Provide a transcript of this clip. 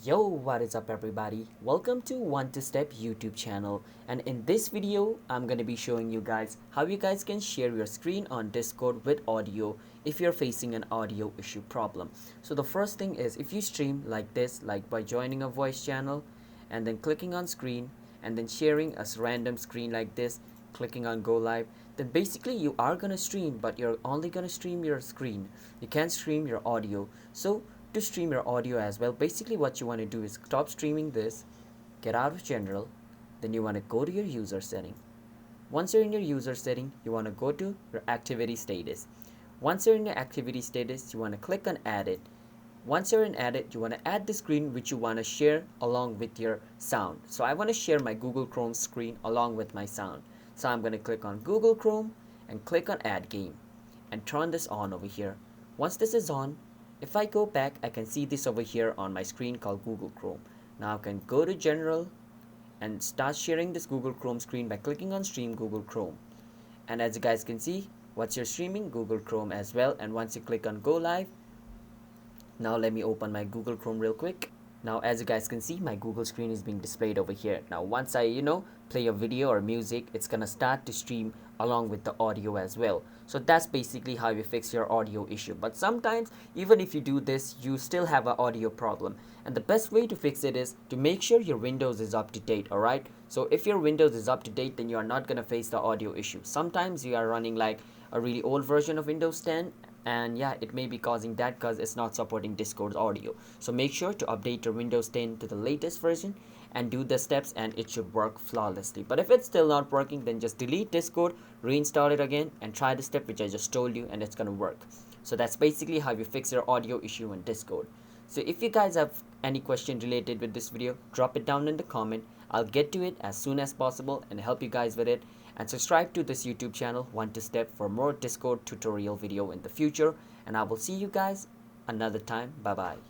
Yo, what is up everybody? Welcome to One to Step YouTube channel, and in this video I'm gonna be showing you guys how you guys can share your screen on Discord with audio if you're facing an audio issue problem. So the first thing is, if you stream like this, like by joining a voice channel and then clicking on screen and then sharing a random screen like this, clicking on go live, then basically you are gonna stream, but you're only gonna stream your screen. You can't stream your audio. So to stream your audio as well, basically what you want to do is stop streaming this, get out of general, then you want to go to your user setting. Once you're in your user setting, you want to go to your activity status. Once you're in your activity status, you want to click on edit. Once you're in edit, you want to add the screen which you want to share along with your sound. So I want to share my Google Chrome screen along with my sound. So I'm going to click on Google Chrome and click on add game and turn this on over here. Once this is on, if I go back, I can see this over here on my screen called Google Chrome. Now I can go to general and start sharing this Google Chrome screen by clicking on stream Google Chrome. And as you guys can see, what's your streaming Google Chrome as well. And once you click on go live, now let me open my Google Chrome real quick. Now as you guys can see, my Google screen is being displayed over here. Now once I play a video or music, it's gonna start to stream along with the audio as well. So that's basically how you fix your audio issue. But sometimes even if you do this, you still have an audio problem, and the best way to fix it is to make sure your Windows is up to date. Alright, so if your Windows is up to date, then you are not gonna face the audio issue. Sometimes you are running like a really old version of Windows 10, and yeah, it may be causing that because it's not supporting Discord audio. So make sure to update your Windows 10 to the latest version and do the steps, and it should work flawlessly. But if it's still not working, then just delete Discord, reinstall it again, and try the step which I just told you, and it's gonna work. So that's basically how you fix your audio issue in Discord. So if you guys have any question related with this video, drop it down in the comment. I'll get to it as soon as possible and help you guys with it. And subscribe to this YouTube channel, One to Step, for more Discord tutorial video in the future. And I will see you guys another time. Bye bye.